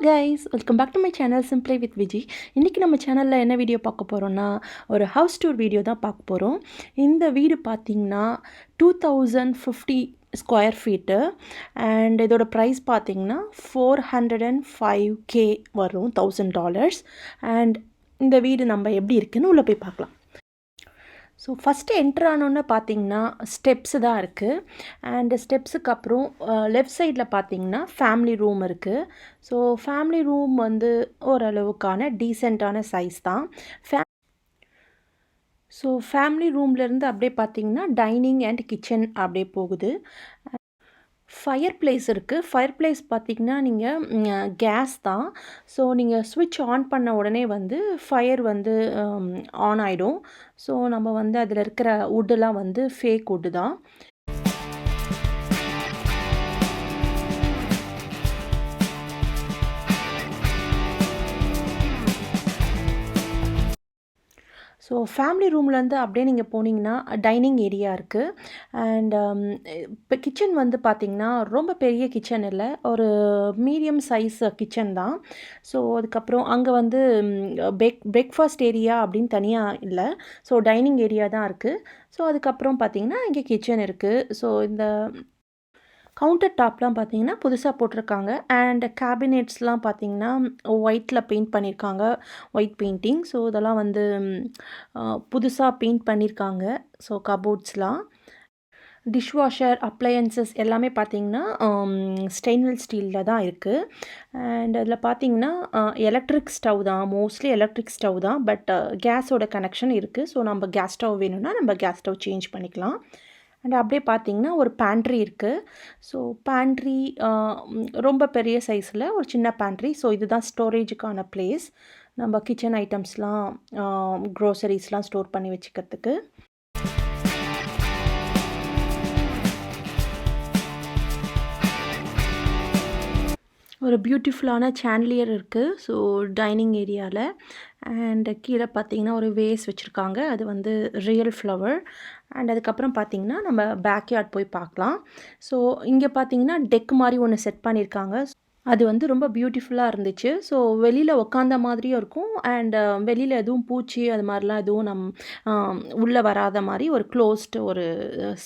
guys, welcome back to my channel Simply with Viji. இன்னைக்கு நம்ம சேனல்ல என்ன வீடியோ பார்க்க போறோம்னா ஒரு ஹவுஸ் டூர் வீடியோ தான் பார்க்க போறோம். இந்த வீடு பாத்தீங்கன்னா 2050 ஸ்கொயர் ஃபீட் and இதோட பிரைஸ் பாத்தீங்கன்னா 405k வரும் $1000 and இந்த வீடு நம்ம எப்படி இருக்குன்னு உள்ள போய் பார்க்கலாம். ஸோ ஃபஸ்ட்டு என்ட்ரு ஆனோன்னு பார்த்தீங்கன்னா ஸ்டெப்ஸு தான் இருக்குது அண்ட் ஸ்டெப்ஸுக்கு அப்புறம் லெஃப்ட் சைடில் பார்த்தீங்கன்னா ஃபேமிலி ரூம் இருக்குது. ஸோ ஃபேமிலி ரூம் வந்து ஓரளவுக்கான டீசெண்டான சைஸ் தான். ஸோ ஃபேமிலி ரூம்லேருந்து அப்படியே பார்த்தீங்கன்னா டைனிங் அண்ட் கிச்சன் அப்படியே போகுது. ஃபயர் பிளேஸ் இருக்குது. ஃபயர் பிளேஸ் பார்த்திங்கன்னா நீங்கள் கேஸ் தான். ஸோ நீங்கள் ஸ்விட்ச் ஆன் பண்ண உடனே வந்து ஃபயர் வந்து ஆன் ஆகிடும். ஸோ நம்ம வந்து அதில் இருக்கிற வுட்டெலாம் வந்து ஃபேக் வுட்டு தான். ஸோ ஃபேமிலி ரூம்லேருந்து அப்படியே நீங்கள் போனீங்கன்னா டைனிங் ஏரியா இருக்குது அண்ட் இப்போ கிச்சன் வந்து பார்த்திங்கன்னா ரொம்ப பெரிய கிச்சன் இல்லை, ஒரு மீடியம் சைஸ் கிச்சன் தான். ஸோ அதுக்கப்புறம் அங்கே வந்து பிரேக்ஃபாஸ்ட் ஏரியா அப்படின்னு தனியாக இல்லை, ஸோ டைனிங் ஏரியா தான் இருக்குது. ஸோ அதுக்கப்புறம் பார்த்திங்கன்னா இங்கே கிச்சன் இருக்குது. ஸோ இந்த கவுண்டர் டாப்லாம் பார்த்தீங்கன்னா புதுசாக போட்டிருக்காங்க அண்ட் கேபினெட்ஸ்லாம் பார்த்தீங்கன்னா ஒயிட்டில் பெயிண்ட் பண்ணியிருக்காங்க, ஒயிட் பெயிண்டிங். ஸோ இதெல்லாம் வந்து புதுசாக பெயிண்ட் பண்ணியிருக்காங்க. ஸோ கபோர்ட்ஸ்லாம், டிஷ்வாஷர், அப்ளையன்சஸ் எல்லாமே பார்த்திங்கன்னா ஸ்டெயின்லெஸ் ஸ்டீலில் தான் இருக்குது. அண்ட் அதில் பார்த்திங்கன்னா எலக்ட்ரிக் ஸ்டவ் தான், மோஸ்ட்லி எலக்ட்ரிக் ஸ்டவ் தான். பட் கேஸோட கனெக்ஷன் இருக்குது. ஸோ நம்ம கேஸ் ஸ்டவ் வேணும்னா நம்ம கேஸ் ஸ்டவ் சேஞ்ச் பண்ணிக்கலாம். அண்ட் அப்படியே பார்த்திங்கன்னா ஒரு பேண்ட்ரி இருக்குது. ஸோ பேண்ட்ரி ரொம்ப பெரிய சைஸில் ஒரு சின்ன பேண்ட்ரி. ஸோ இதுதான் ஸ்டோரேஜுக்கான பிளேஸ், நம்ம கிச்சன் ஐட்டம்ஸ்லாம் க்ரோசரிஸ்லாம் ஸ்டோர் பண்ணி வச்சுக்கிறதுக்கு. ஒரு பியூட்டிஃபுல்லான சாண்ட்லியர் இருக்குது. ஸோ டைனிங் ஏரியாவில் அண்ட் கீழே பார்த்தீங்கன்னா ஒரு வேஸ் வச்சுருக்காங்க, அது வந்து ரியல் ஃப்ளவர். அண்ட் அதுக்கப்புறம் பார்த்திங்கன்னா நம்ம பேக்யார்ட் போய் பார்க்கலாம். ஸோ இங்கே பார்த்தீங்கன்னா டெக் மாதிரி ஒன்று செட் பண்ணியிருக்காங்க. அது வந்து ரொம்ப பியூட்டிஃபுல்லாக இருந்துச்சு. ஸோ வெளியில் உக்காந்த மாதிரியும் இருக்கும் அண்ட் வெளியில் எதுவும் பூச்சி அது மாதிரிலாம் எதுவும் உள்ளே வராத மாதிரி ஒரு க்ளோஸ்டு ஒரு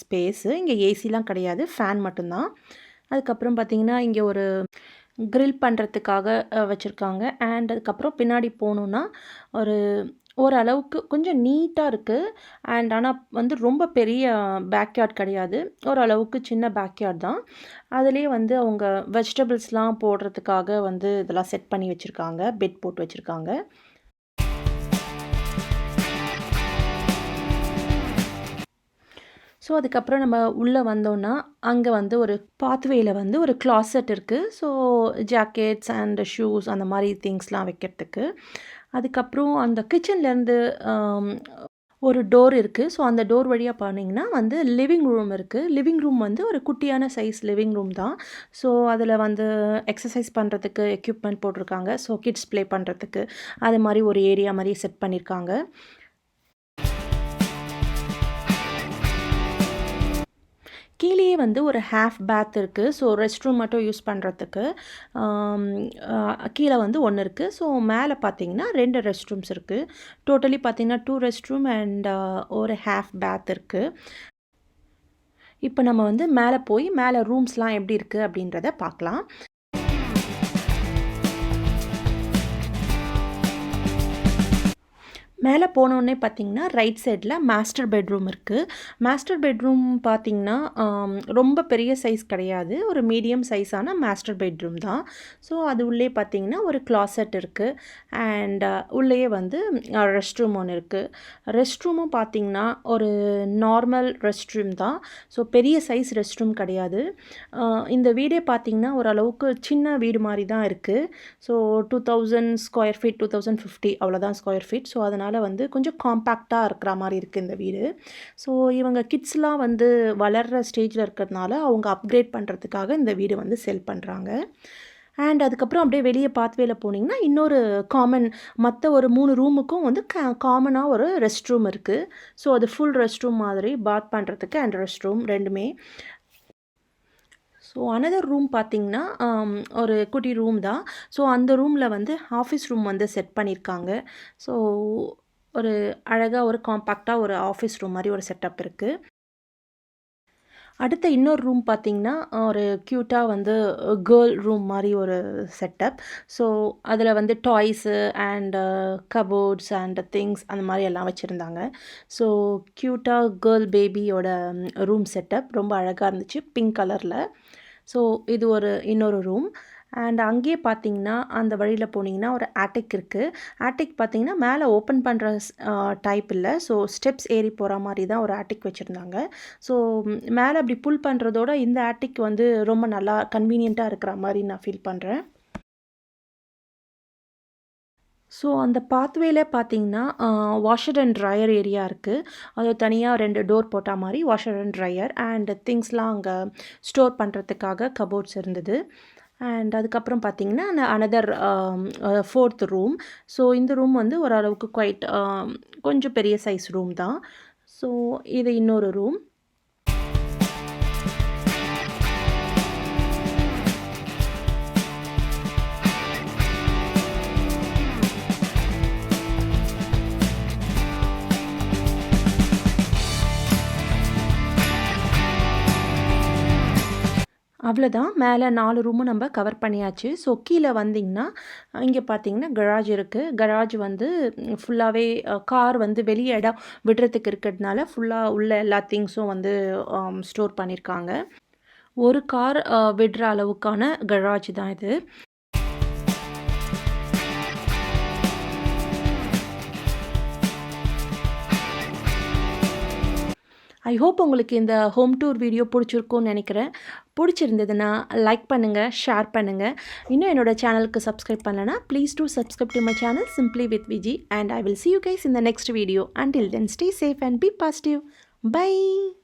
ஸ்பேஸு. இங்கே ஏசிலாம் கிடையாது, ஃபேன் மட்டும்தான். அதுக்கப்புறம் பார்த்திங்கன்னா இங்கே ஒரு க்ரில் பண்ணுறதுக்காக வச்சுருக்காங்க. அண்ட் அதுக்கப்புறம் பின்னாடி போகணுன்னா ஓரளவுக்கு கொஞ்சம் நீட்டாக இருக்குது. அண்ட் ஆனால் வந்து ரொம்ப பெரிய பேக்யார்ட் கிடையாது, ஓரளவுக்கு சின்ன பேக்யார்ட் தான். அதுலேயே வந்து அவங்க வெஜிடபிள்ஸ்லாம் போடுறதுக்காக வந்து இதெல்லாம் செட் பண்ணி வச்சுருக்காங்க, பெட் போட்டு வச்சுருக்காங்க. ஸோ அதுக்கப்புறம் நம்ம உள்ளே வந்தோன்னா அங்கே வந்து ஒரு பாத்வேயில் வந்து ஒரு கிளாசட் இருக்குது. ஸோ ஜாக்கெட்ஸ் அண்ட் ஷூஸ் அந்த மாதிரி திங்ஸ்லாம் வைக்கிறதுக்கு. அதுக்கப்புறம் அந்த கிச்சன்லேருந்து ஒரு டோர் இருக்குது. ஸோ அந்த டோர் வழியாக போனீங்கன்னா வந்து லிவிங் ரூம் இருக்குது. லிவிங் ரூம் வந்து ஒரு குட்டியான சைஸ் லிவிங் ரூம் தான். ஸோ அதில் வந்து எக்ஸசைஸ் பண்ணுறதுக்கு எக்யூப்மெண்ட் போட்டிருக்காங்க. ஸோ கிட்ஸ் ப்ளே பண்ணுறதுக்கு அது மாதிரி ஒரு ஏரியா மாதிரி செட் பண்ணியிருக்காங்க. கீழேயே வந்து ஒரு ஹாஃப் பேத் இருக்குது. ஸோ ரெஸ்ட் ரூம் மட்டும் யூஸ் பண்ணுறதுக்கு கீழே வந்து ஒன்று இருக்குது. ஸோ மேலே பார்த்தீங்கன்னா 2 ரெஸ்ட் ரூம்ஸ் இருக்குது. டோட்டலி பார்த்தீங்கன்னா 2 ரெஸ்ட் ரூம் அண்ட் ஒரு ஹாஃப் பேத் இருக்குது. இப்போ நம்ம வந்து மேலே போய் மேலே ரூம்ஸ்லாம் எப்படி இருக்குது அப்படின்றத பார்க்கலாம். மேலே போனோடனே பார்த்திங்கன்னா ரைட் சைடில் மாஸ்டர் பெட்ரூம் இருக்குது. மாஸ்டர் பெட்ரூம் பார்த்திங்கன்னா ரொம்ப பெரிய சைஸ் கிடையாது, ஒரு மீடியம் சைஸான மாஸ்டர் பெட்ரூம் தான். ஸோ அது உள்ளே பார்த்திங்கன்னா ஒரு கிளாசட் இருக்குது அண்ட் உள்ளேயே வந்து ரெஸ்ட் ரூம் ஒன்று இருக்குது. ரெஸ்ட் ரூமும் பார்த்திங்கன்னா ஒரு நார்மல் ரெஸ்ட் ரூம் தான். ஸோ பெரிய சைஸ் ரெஸ்ட் ரூம் கிடையாது. இந்த வீடே பார்த்திங்கன்னா ஓரளவுக்கு சின்ன வீடு மாதிரி தான் இருக்குது. ஸோ 2000 ஸ்கொயர் ஃபீட், 2050 அவ்வளோதான் ஸ்கொயர் ஃபீட். ஸோ அதனால் வந்து கொஞ்சம் காம்பேக்டாக இருக்கிற மாதிரி இருக்குது இந்த வீடு. ஸோ இவங்க கிட்ஸ்லாம் வந்து வளர்கிற ஸ்டேஜில் இருக்கிறதுனால அவங்க அப்கிரேட் பண்ணுறதுக்காக இந்த வீடு வந்து செல் பண்ணுறாங்க. அண்ட் அதுக்கப்புறம் அப்படியே வெளியே பாத்வேல போனீங்கன்னா இன்னொரு மற்ற ஒரு 3 ரூமுக்கும் வந்து காமனாக ஒரு ரெஸ்ட் ரூம் இருக்குது. ஸோ அது ஃபுல் ரெஸ்ட் ரூம் மாதிரி, பாத் பண்ணுறதுக்கு அண்ட் ரெஸ்ட் ரூம் ரெண்டுமே. ஸோ அனதர் ரூம் பார்த்தீங்கன்னா, ஒரு குட்டி ரூம் தான். ஸோ அந்த ரூமில் வந்து ஆஃபீஸ் ரூம் வந்து செட் பண்ணியிருக்காங்க. ஸோ ஒரு அழகா ஒரு காம்பேக்ட்டா ஒரு ஆஃபீஸ் ரூம் மாரி ஒரு செட்டப் இருக்கு. அடுத்த இன்னொரு ரூம் பார்த்தீங்கன்னா, ஒரு க்யூட்டா வந்து கேர்ள் ரூம் மாரி ஒரு செட்டப். ஸோ அதில வந்து toys and cupboards and things அந்த மாரி எல்லாம் வச்சுருந்தாங்க. ஸோ க்யூட்டா கேர்ள் பேபியோட ரூம் செட்டப் ரொம்ப அழகா இருந்துச்சு. பிங்க் கலர்ல. ஸோ இது இன்னொரு ரூம். அண்ட் அங்கேயே பார்த்தீங்கன்னா, அந்த வழியில போனீங்கன்னா ஒரு ஆட்டிக் இருக்கு. ஆட்டிக் பார்த்தீங்கன்னா, மேல ஓப்பன் பண்ற டைப் இல்ல. ஸோ ஸ்டெப்ஸ் ஏறி போற மாரி தான் ஒரு ஆட்டிக் வச்சிருந்தாங்க. ஸோ மேல அப்படி புல் பண்றதோட இந்த ஆட்டிக் வந்து ரொம்ப நல்லா கன்வீனியன்ட்டா இருக்கிற மாரி நான் ஃபீல் பண்றேன். ஸோ அந்த பாத்வேல பார்த்தீங்கன்னா, வாஷர் அண்ட் ட்ரையர் ஏரியா இருக்கு. அது தனியா 2 டோர் போட்டா மாரி வாஷர் அண்ட் ட்ரையர் அண்ட் திங்ஸ்லாம் அங்க ஸ்டோர் பண்றதுக்காக கபோர்ட்ஸ் இருந்தது. அண்ட் அதுக்கப்புறம் பார்த்தீங்கன்னா, அனதர் 4த் ரூம். ஸோ இந்த ரூம் வந்து ஓரளவுக்கு குவைட் கொஞ்சம் பெரிய சைஸ் ரூம் தான். ஸோ இது இன்னொரு ரூம். அவ்வளோதான். மேல 4 ரூமும் நம்ம கவர் பண்ணியாச்சு. ஸோ கீழ வந்தீங்கன்னா, இங்க பார்த்தீங்கன்னா கராஜ் இருக்கு. கராஜ் வந்து ஃபுல்லாவே கார் வந்து வெளிய இடம் விடுறதுக்கு இருக்கிறதுனால, ஃபுல்லா உள்ள எல்லா திங்ஸும் வந்து ஸ்டோர் பண்ணியிருக்காங்க. ஒரு கார் விடுற அளவுக்கான கராஜ் தான் இது. ஐ ஹோப் உங்களுக்கு இந்த ஹோம் டூர் வீடியோ பிடிச்சிருக்கும்னு நினைக்கிறேன். பிடிச்சிருந்ததுன்னா லைக் பண்ணுங்கள், ஷேர் பண்ணுங்கள். இன்னும் என்னோட சேனலுக்கு சப்ஸ்கிரைப் பண்ணலனா please do subscribe to my channel simply with Viji and I will see you guys in the next video. Until then, stay safe and be positive. Bye.